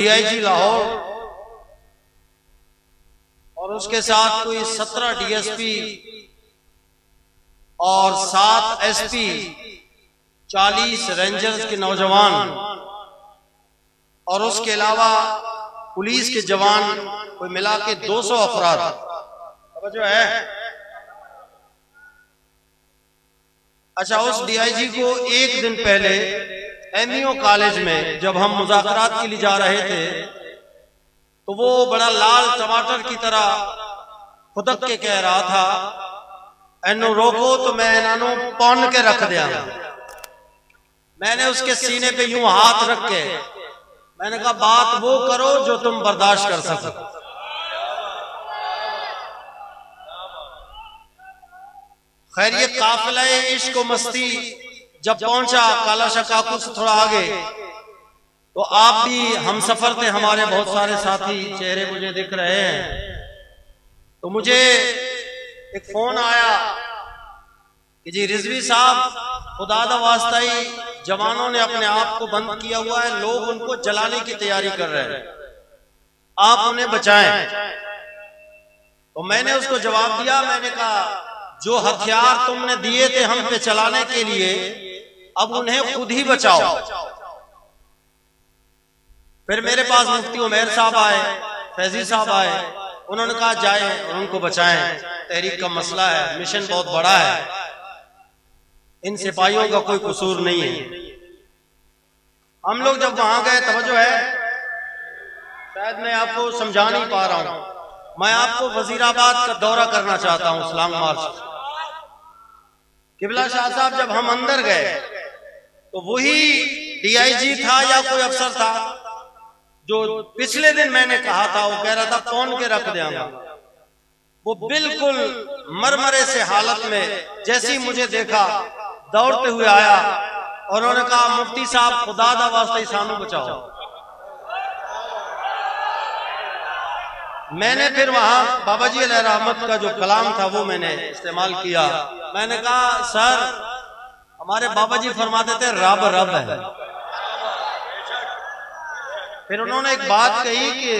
DIG Lahore और उसके साथ कोई 17 डीएसपी और 7 एसपी, 40 रेंजर्स के नौजवान और उसके अलावा पुलिस के जवान कोई मिला के 200 अफराद जो है। अच्छा, उस डीआईजी को एक दिन पहले एमईओ कॉलेज में जब हम मुज़ाकरात के लिए जा रहे थे तो वो बड़ा लाल टमाटर की तरह खुदक के कह रहा था, एनो रोको तो मैं इन्हों पौन के रख दिया। मैंने उसके सीने पे यूं हाथ रख के मैंने कहा, बात वो करो जो तुम बर्दाश्त कर सको। खैर, ये काफिला इश्क मस्ती जब पहुंचा काला शकाकू से थोड़ा आगे तो आप भी हम सफर थे, हमारे बहुत सारे साथी चेहरे मुझे दिख रहे हैं। तो मुझे एक फोन आया कि जी रिजवी साहब, खुदादा वास्ता ही जवानों ने अपने आप को बंद किया हुआ है, लोग उनको जलाने की तैयारी कर रहे हैं, आप उन्हें बचाएं। तो मैंने उसको जवाब दिया, मैंने कहा जो हथियार तुमने दिए थे हम पे चलाने के लिए, अब उन्हें खुद ही बचाओ। फिर मेरे पास मुफ्ती उमैर साहब आए, फैजी साहब आए, उन्होंने कहा जाए और उनको बचाएं, तहरीक का मसला है, मिशन बहुत बड़ा है, इन सिपाहियों का कोई कसूर नहीं है। हम लोग जब वहां गए, तवज्जो है, शायद मैं आपको समझा नहीं पा रहा हूं, मैं आपको वजीराबाद का दौरा करना चाहता हूं, इस्लाम मार्च। किबला शाह साहब जब हम अंदर गए तो वही डीआईजी था या कोई अफसर था जो पिछले दिन मैंने कहा था, वो कह रहा था कौन के रख देंगे। वो बिल्कुल मरमरे से हालत में जैसे ही मुझे देखा दौड़ते हुए आया और उन्होंने कहा, मुफ्ती साहब खुदा दा वास्ते सानू बचाओ। मैंने फिर वहां बाबा जी अलैहि रहमत का जो कलाम था वो मैंने इस्तेमाल किया। मैंने कहा, सर हमारे बाबा जी फरमाते थे रब रब है। फिर उन्होंने एक बात कही कि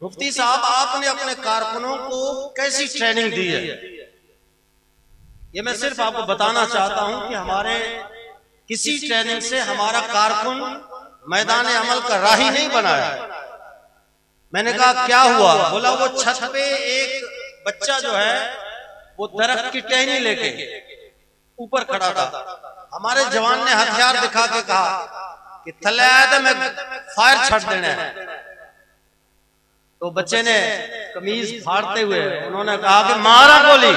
मुफ्ती साहब आपने अपने कारकुनों को कैसी ट्रेनिंग दी है। ये मैं सिर्फ आपको बताना चाहता हूं कि हमारे किसी ट्रेनिंग से हमारा कारकुन मैदान अमल का राही नहीं बनाया। मैंने कहा क्या हुआ? बोला वो छत पे एक बच्चा जो है वो दरख्त की टहनी लेके ऊपर खड़ा था। हमारे जवान ने हथियार दिखा के कहा कि थले आया था, मैं फायर छट देना है। तो बच्चे ने कमीज फाड़ते हुए उन्होंने कहा कि मारा गोली।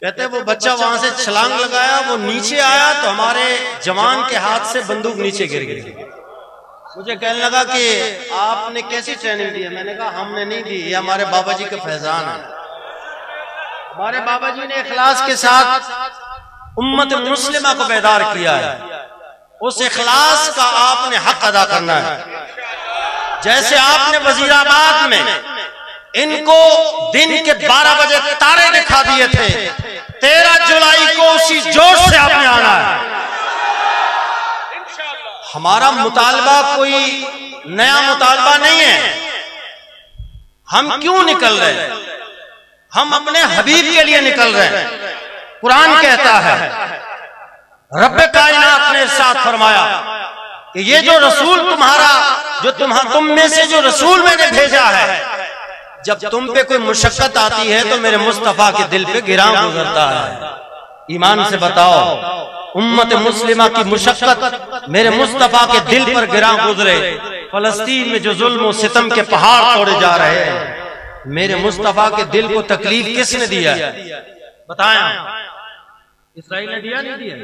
कहते वो बच्चा वहां से छलांग लगाया, वो नीचे आया तो हमारे जवान के हाथ से बंदूक नीचे गिर गई। मुझे कहने लगा कि आपने कैसी ट्रेनिंग दी है? मैंने कहा हमने नहीं दी, ये हमारे बाबा जी का फैजान है। हमारे बाबा जी ने इखलास के साथ उम्मत मुस्लिमा को बेदार किया है। उस इखलास का आपने हक अदा करना है। जैसे आपने वजीराबाद में इनको दिन के 12 बजे तारे दिखा दिए थे, 13 जुलाई को उसी जोश से आपने आना है। हमारा मुतालबा कोई नया मुतालबा नहीं है। हम क्यों निकल रहे हैं? हम अपने हबीब के लिए निकल रहे हैं। कुरान कहता है, रब्बे कायनात ने साथ फरमाया कि ये जो रसूल तुम्हारा, जो तुम में से जो रसूल मैंने भेजा है, जब तुम पे कोई मुशक्कत आती है तो मेरे मुस्तफा के दिल पे गिरां गुजरता है। ईमान से बताओ, उम्मत मुस्लिमा की मुशक्कत मेरे मुस्तफा के दिल पर गिरां गुजरे। फलस्तीन में जो जुल्म और सितम के पहाड़ तोड़े जा रहे हैं, मेरे मुस्तफा के दिल को तकलीफ किसने दिया? बताएं, इसराइल ने दिया नहीं दिया?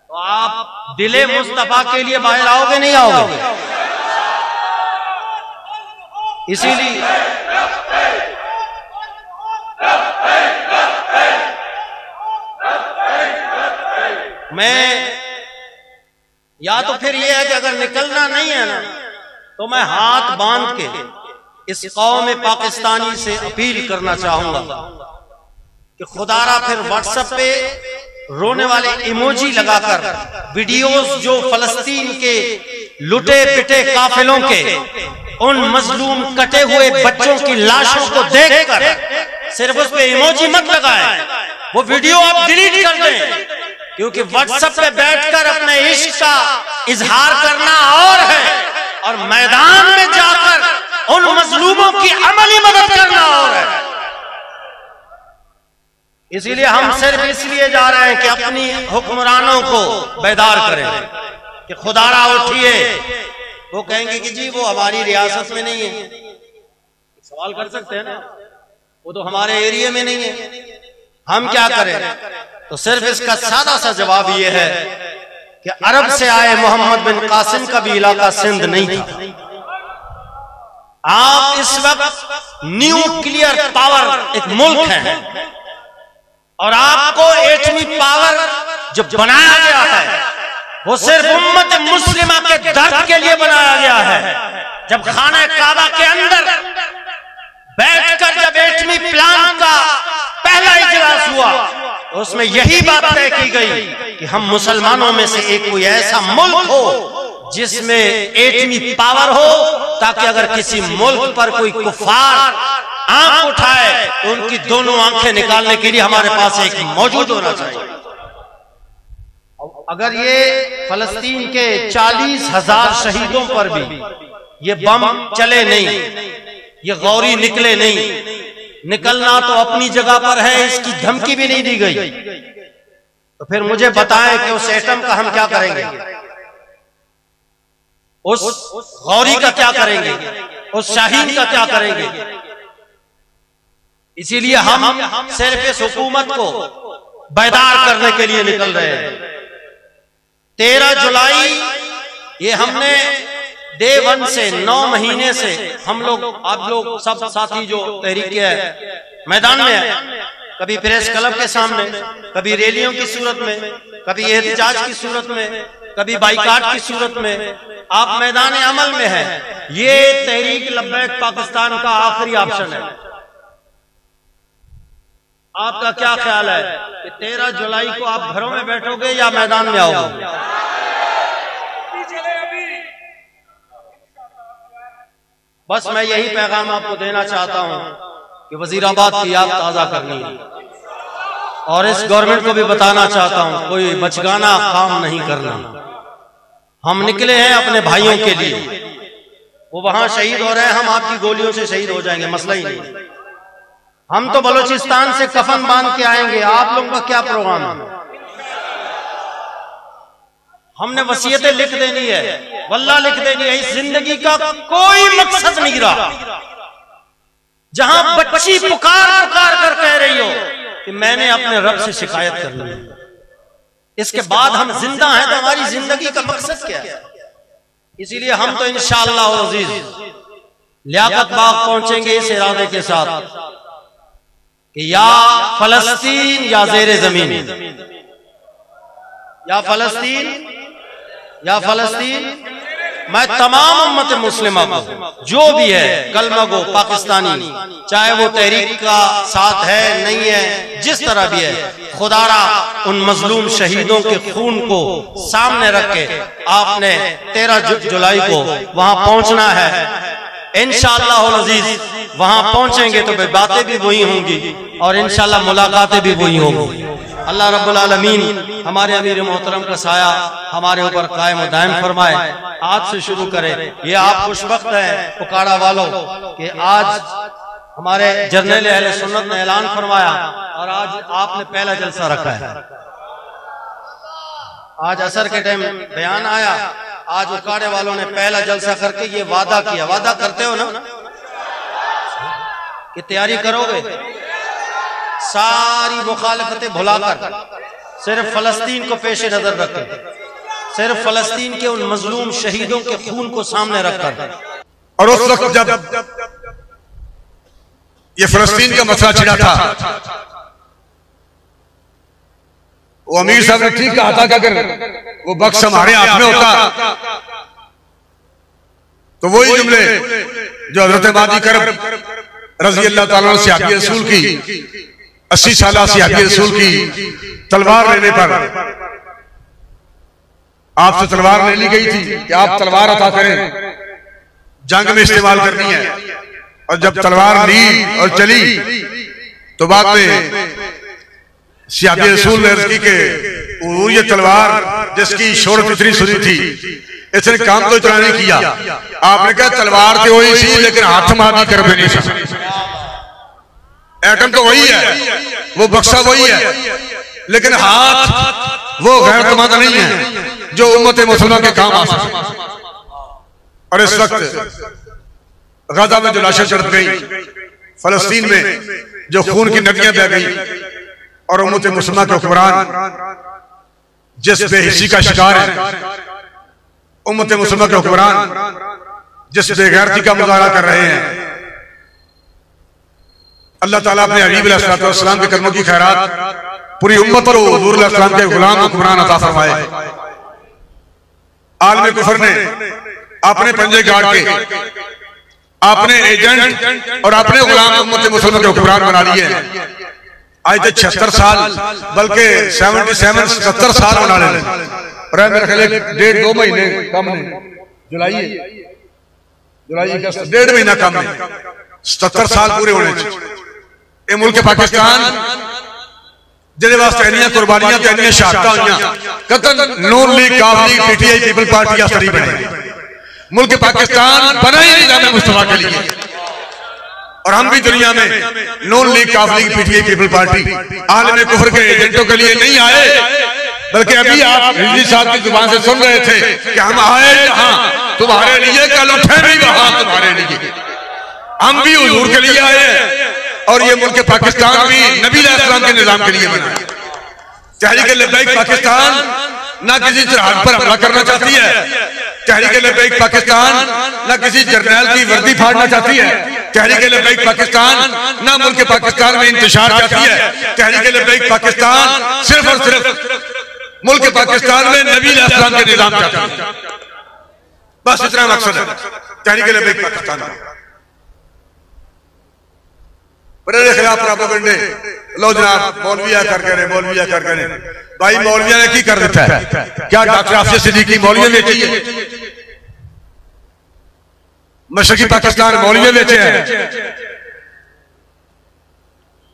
तो आप दिले मुस्तफा के लिए बाहर आओगे नहीं आओगे? इसीलिए मैं, या तो फिर यह है कि अगर निकलना नहीं है ना, तो मैं हाथ बांध के इस कौम पाकिस्तानी से अपील करना चाहूंगा कि खुदारा फिर व्हाट्सएप पे रोने वाले इमोजी लगाकर वीडियोस जो फलस्तीन के लुटे पिटे काफिलों के उन मजलूम कटे हुए बच्चों की लाशों को देखकर सिर्फ उस पे इमोजी मत लगाएं, वो वीडियो आप डिलीट कर दें, क्योंकि व्हाट्सएप पे बैठकर अपने इश्क का इजहार करना और है और मैदान में जाकर उन मजलूमों की अमली मदद करना और है। इसीलिए हम सिर्फ इसलिए जा रहे हैं कि अपनी हुक्मरानों को बेदार करें कि खुदारा उठिए। वो कहेंगे कि जी वो हमारी रियासत में नहीं है, सवाल कर सकते हैं ना, वो तो हमारे एरिया में नहीं है, हम क्या करें? तो सिर्फ इसका सादा सा जवाब ये है कि अरब से आए मोहम्मद बिन कासिम का भी इलाका सिंध नहीं था। आप इस वक्त न्यूक्लियर पावर एक मुल्क है और आपको एटमी पावर जो बनाया गया है वो सिर्फ उम्मत मुस्लिमा के दर्द के लिए बनाया गया है। जब खाना काबा के अंदर बैठकर जब एटमी प्लान का पहला इजलास हुआ तो उसमें यही बात तय की गई कि हम मुसलमानों में से एक कोई ऐसा मुल्क हो जिसमें एटमी पावर हो, ताकि अगर किसी मुल्क पर कोई कुफार आंख उठाए तो उनकी दोनों आंखें निकालने के लिए हमारे पास एक मौजूद होना चाहिए। अगर ये फलस्तीन के 40,000 शहीदों पर भी ये बम चले नहीं, ये गौरी निकले नहीं, निकलना तो अपनी जगह पर है, इसकी धमकी भी नहीं दी गई, तो फिर मुझे बताएं कि उस एटम का हम क्या करेंगे, उस गौरी का क्या करेंगे, उस शाहीन का क्या करेंगे। इसीलिए हम सिर्फ इस हुकूमत को बेदार करने के लिए निकल रहे हैं। 13 जुलाई ये हमने डे 1 से 9 महीने से हम लोग, आप लोग सब साथी जो तहरीक है मैदान में है, कभी प्रेस क्लब के सामने, कभी रैलियों की सूरत में, कभी एहतजाज की सूरत में, कभी बाइकाट की सूरत में, आप मैदान अमल में है। ये तहरीक लब्बैक पाकिस्तान का आखिरी ऑप्शन है। आपका क्या ख्याल है कि 13 जुलाई को आप घरों में बैठोगे या मैदान में आओगे? बस मैं यही पैगाम आपको देना चाहता हूं कि वजीराबाद की याद ताजा करनी है और इस गवर्नमेंट को भी बताना चाहता हूं कोई बचगाना काम नहीं करना। हम निकले हैं अपने भाइयों के लिए, वो वहां शहीद हो रहे हैं, हम आपकी गोलियों से शहीद हो जाएंगे, मसला ही नहीं। हम तो बलूचिस्तान से कफन बांध के आएंगे, आप लोगों का क्या प्रोग्राम है? हमने वसीयतें लिख देनी है, वल्लाह लिख देनी है। इस जिंदगी का कोई मकसद नहीं रहा जहां बच्ची पुकार पुकार कर कह रही हो कि मैंने अपने रब से शिकायत करनी है। इसके बाद हम जिंदा हैं तो हमारी जिंदगी का मकसद क्या है? इसीलिए हम तो इंशाअल्लाह अज़ीज लियाकत बाग पहुंचेंगे इस इरादे के साथ कि या फलस्तीन या ज़ेरे ज़मीन, या फलस्तीन या फलस्तीन। मैं तमाम उम्मत मुस्लिमा को जो भी है कलमा गो पाकिस्तानी, चाहे वो तहरीक का साथ है नहीं है, जिस तरह भी है, खुदारा उन मजलूम शहीदों के खून को सामने रख के आपने 13 जुलाई को वहां पहुंचना है। इंशाअल्लाह अज़ीज वहां पहुंचेंगे तो बातें भी वही होंगी और इंशाअल्लाह मुलाकातें भी वही होंगी। अल्लाह रब्बुल आलमीन हमारे अमीर मोहतरम का साया हमारे ऊपर कायम व दायम फरमाए। आज से शुरू करें, ये आप खुशबख्त हैं पुकाड़ा वालों कि आज हमारे जर्नल अहले सुन्नत ने ऐलान फरमाया और आज आपने पहला जलसा रखा है। आज असर के टाइम बयान आया, आज उकाड़े वालों ने पहला जलसा करके ये वादा किया। वादा करते हो ना कि तैयारी करोगे, सारी मुखालफतें भुलाकर सिर्फ फलस्तीन को पेश नजर रखें, सिर्फ फलस्तीन के उन मजलूम शहीदों के खून को सामने रखकर। और उस वक्त जब ये फलस्तीन का मसला छिड़ा था, वो अमीर साहब ने ठीक कहा था कि अगर वो बख्श हमारे हाथ में होता तो वही जुमले जो हजरत मादी करब रजी अल्लाह ताला से आगे रसूल की 80 साल सहाबी रसूल की तलवार लेने पर आपसे तलवार ले ली गई थी कि आप तलवार अता करें, जंग में इस्तेमाल करनी है। और जब तलवार ली और चली तो बाद में सहाबी रसूल ने अर्ज की कि ये तलवार जिसकी शोहरत इतनी सुनी थी, इसने काम तो इतना नहीं किया। आपने कहा तलवार तो वही थी लेकिन हाथ मारनी कर भी नहीं सकता। एटम तो वही है, वो बक्सा वही है, लेकिन हाथ वो गैरतमंद नहीं है जो उम्मत मुसलमान के काम आ सके। और इस वक्त गाजा में जो लाशें चढ़ गई, फलस्तीन में जो खून की नदियां बह गई और उम्मत मुसलमान के हुक्मरान जिस बेहिसी का शिकार है, उम्मत मुसलमान के हुक्मरान जिस बेगैरती का मुजाहरा कर रहे हैं, अल्लाह ताला अपने हबीब अलैहिस्सलाम के कदमों की खैरात पूरी उम्मत और हुजूर अलैहिस्सलाम के गुलाम हुक्मरान अता फरमाए। आलम कुफर ने अपने पंजे गाड़ के अपने एजेंट और अपने गुलाम उम्मत मुसलमान के हुक्मरान बना लिए। आज तो 76 साल बल्कि 77 साल बना ले, और मेरे ख्याल 1.5-2 महीने कम ने, जुलाई अगस्त 1.5 महीना कम है, 77 साल पूरे होने चाहिए। ये मुल्क पाकिस्तान जिहदे वास्ते इन्नियां कुर्बानियां ते इन्नियां शहादतां होईयां, कतन नून लीग, काफ लीग, पीटीआई, पीपल पार्टी असरी बने। मुल्क पाकिस्तान बना ही निजाम मुस्तफा के लिए, और हम भी दुनिया में नून लीग, काफ लीग, पीटीआई, पीपल पार्टी आलम कुफर के एजेंटों के लिए नहीं आए, बल्कि अभी आप रिजवी साहब की जुबान से सुन रहे थे कि हम आए जहां तुम्हारे लिए, कल उठे भी वहां तुम्हारे लिए। हम भी हुजूर के लिए आए और ये मुल्क पाकिस्तान भी नबी अलैहिस्सलाम के निजाम के लिए बना है। तहरीक लब्बैक पाकिस्तान ना किसी सरहद पर हमला करना चाहती है, तहरीक लब्बैक पाकिस्तान ना किसी जर्नैल की वर्दी फाड़ना चाहती है, तहरीक लब्बैक पाकिस्तान ना मुल्क पाकिस्तान में इंतशार चाहती है, तहरीक लब्बैक पाकिस्तान सिर्फ और सिर्फ मुल्क पाकिस्तान में नबी अलैहिस्सलाम के निजाम चाहती है। बस इतना मकसद है तहरीक लब्बैक पाकिस्तान। बड़े खिलाफ प्रोपेगेंडे, लो जनाब मौलविया कर गए, मौलविया कर गए। भाई मौलविया ने की कर देता है? क्या डॉक्टर हाफिज सिद्दीकी मौलविया बेची है? मशरकी पाकिस्तान मौलविया बेचे हैं,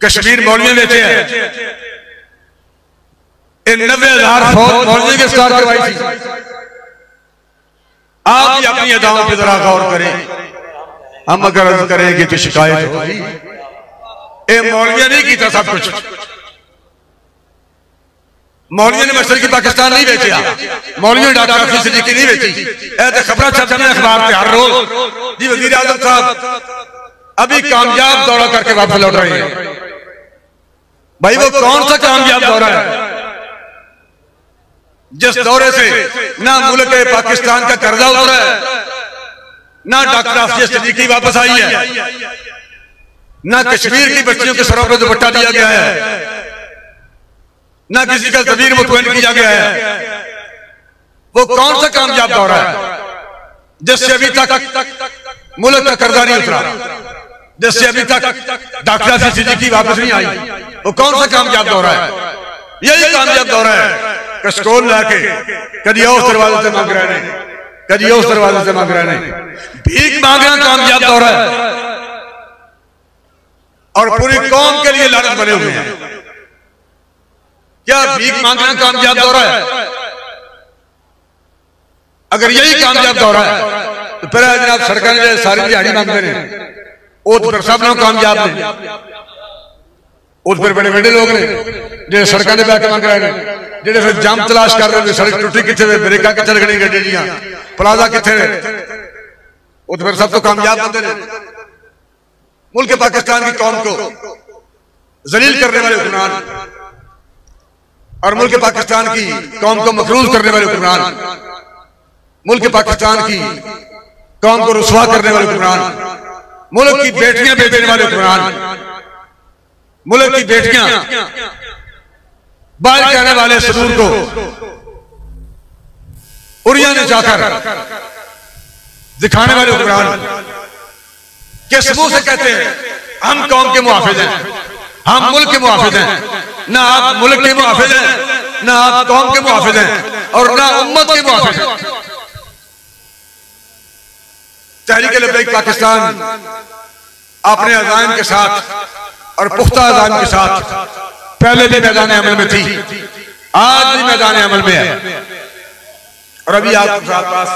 कश्मीर मौलविया बेचे हैं। 90,000 फौज मौलवी के साथ करवाई थी। आप भी अपनी अदाओं पर जरा गौर करें। हम अगर अर्ज करेंगे तो शिकायत होगी। मौलविया नहीं किया सब कुछ, मौलविया ने मशरकी पाकिस्तान नहीं बेचा, मौलविया ने डॉक्टर हाफिज सिद्दीकी नहीं बेची। ऐसे खबर छपती है अखबार पे हर रोज जी वजीर आजम साहब अभी कामयाब दौरा करके वापस लौट रहे हैं। भाई वो कौन सा कामयाब दौरा है जिस दौरे से ना मुल्क पाकिस्तान का कर्जा उतरा है, ना डॉक्टर हाफिज सिद्दीकी वापस आई है, ना कश्मीर की बच्चियों के सरों पर दुपट्टा दिया गया है, ना किसी का ज़मीर मुतमईन किया गया है। वो कौन सा कामयाब दौरा है जिससे अभी तक मुल्क का कर्जा नहीं उतरा, जिससे अभी तक डॉक्टर हाफिज सिद्दीकी वापस नहीं आई? वो कौन सा कामयाब दौरा है? यही कामयाब दौरा है कशकोल लाके कभी उस दरवाजे से मांग रहे हैं, कभी उस दरवाजे से मांग रहे हैं। भीख मांगना कामयाब दौरा है और पूरी कौम के लिए लानत बने हुए हैं। क्या भीख मांगना कामयाब दौरा है? अगर यही कामयाब दौरा है तो फिर जनाब सरकार ने सारी दिहाड़ी मांगते हैं, वो तो फिर सब लोग कामयाब ने, वो फिर बड़े बड़े लोग ने जो सड़कों पे बैठ मांग रहे हैं, जो फिर जाम तलाश कर रहे हैं, सड़क टूटी कितने, ब्रेका कितने लगनी गड्डियां, प्लाजा कितने, वो तो फिर सब तो कामयाब बंदे ने। मुल्क पाकिस्तान की कौम को जलील करने वाले हुक्मरान और मुल्क पाकिस्तान की कौम को मखरूज करने वाले हुक्मरान, मुल्क पाकिस्तान की कौम को रुसवा करने वाले हुक्मरान, मुल्क की बेटियां बेचने वाले हुक्मरान, मुल्क की बेटियां बाहर कहने वाले सदूर को उड़िया ने जाकर दिखाने वाले हुक्मरान किस मुंह से कहते हैं हम कौम के मुहाफिज हैं, हम मुल्क के मुहाफिज हैं, ना आप मुल्क के मुहाफिज हैं, ना आप कौम के मुहाफिज हैं और ना उम्मत के मुहाफिज हैं। तहरीक लब्बैक पाकिस्तान अपने अज़ाइम के साथ और पुख्ता अज़ाइम के साथ पहले भी मैदान अमल में थी, आज भी मैदान अमल में है। और अभी आपके पास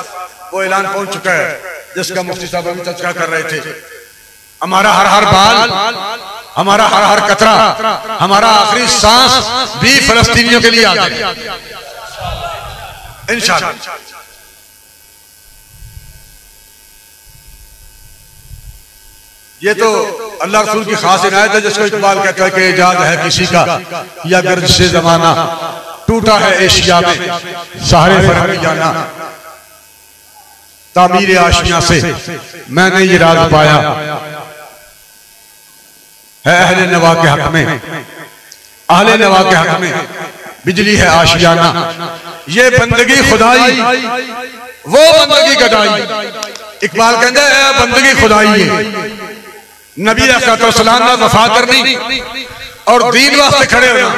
वो ऐलान पहुंच चुका है जिसका मुफ्ती साहब अभी चर्चा कर रहे थे। हमारा हर हर बाल, हमारा हर हर कतरा, हमारा आखिरी सांस भी फलस्तीनियों के लिए आ गए इंशाअल्लाह। ये तो अल्लाह रसूल की खास इनायत है जिसको इकबाल कहता है कि इजाद है किसी का या गर्ज से जमाना, टूटा है एशिया में सहारे फरहमी जाना, तामीर आशियां से मैंने ये राज पाया है अहले नवा के हक में, अहले नवा के हक में बिजली है आशियाना। ये बंदगी खुदाई वो बंदगी गदाई, इकबाल कहता है बंदगी खुदाई है। नबी अलैहिस्सलाम ने वफा करनी और दीन वास्ते खड़े होना,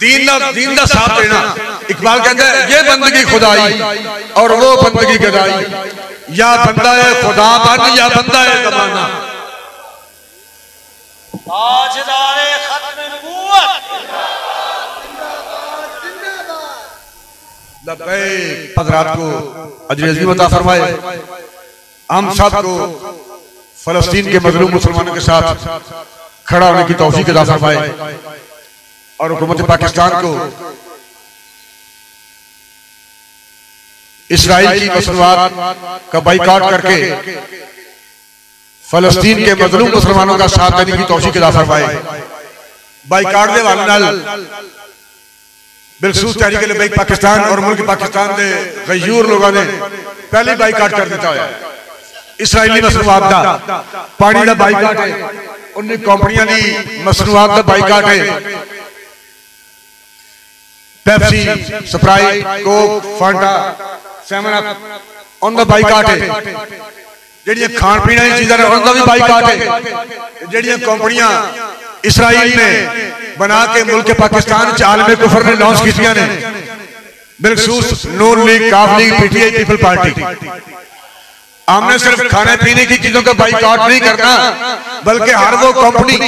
दीन का साथ देना। इकबाल कहता है ये बंदगी खुदाई और वो बंदगी गदाई, या बंदा है खुदा बन या बंदा है जमाना। हज़रात को अजर अज़ीम अता फरमाए, हम सब को फलस्तीन के मजलूम मुसलमानों के साथ खड़ा होने की तौफीक अता फरमाए और हुकूमत पाकिस्तान को इसराइल की मसनूआत का बाइकाट करके फलस्तीन के मजलूम मुसलमानों का साथ देने की तौफीक अता फरमाए। बाइकाट दे वाले नाल बिलखसूस तहरीक लब्बैक पाकिस्तान और मुल्क पाकिस्तान के गयूर लोगों ने पहले बाइकाट कर दिता है। इसराइली मसनूआत का पानी का बाइकाट है, उन्हें कंपनियां की मसनूआत का बाइकाट है। Pepsi, Sprite, Coke, Phanta, seven up उनका बाइकाट है। जेड़ियां खान पीने की चीज़ें उनका भी बाइकाट है। जेड़ियां कंपनियां इसराइल ने बना के मुल्क पाकिस्तान आलम कुफर ने लॉन्च कीतियां ने, बिलखसूस नून लीग, काफ लीग, पीटीआई, पीपल पार्टी। हमने सिर्फ खाने पीने की चीजों का बाइकाट नहीं करना, बल्कि हर वो कंपनी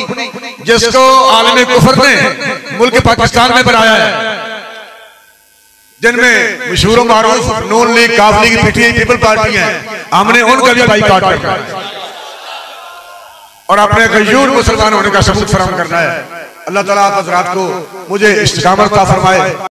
जिसको आलम कुफर ने मुल्क पाकिस्तान में बनाया है, जिनमें मशहूर मारूफ नून लीग, काफ लीग, पीटीआई, पीपल पार्टी हैं, हमने उनका भी बाइकाट करना है और अपने गयूर मुसलमान होने का सबूत फराहम करना है। अल्लाह ताला आप हज़रात को मुझे इस्तिकामत अता फरमाए।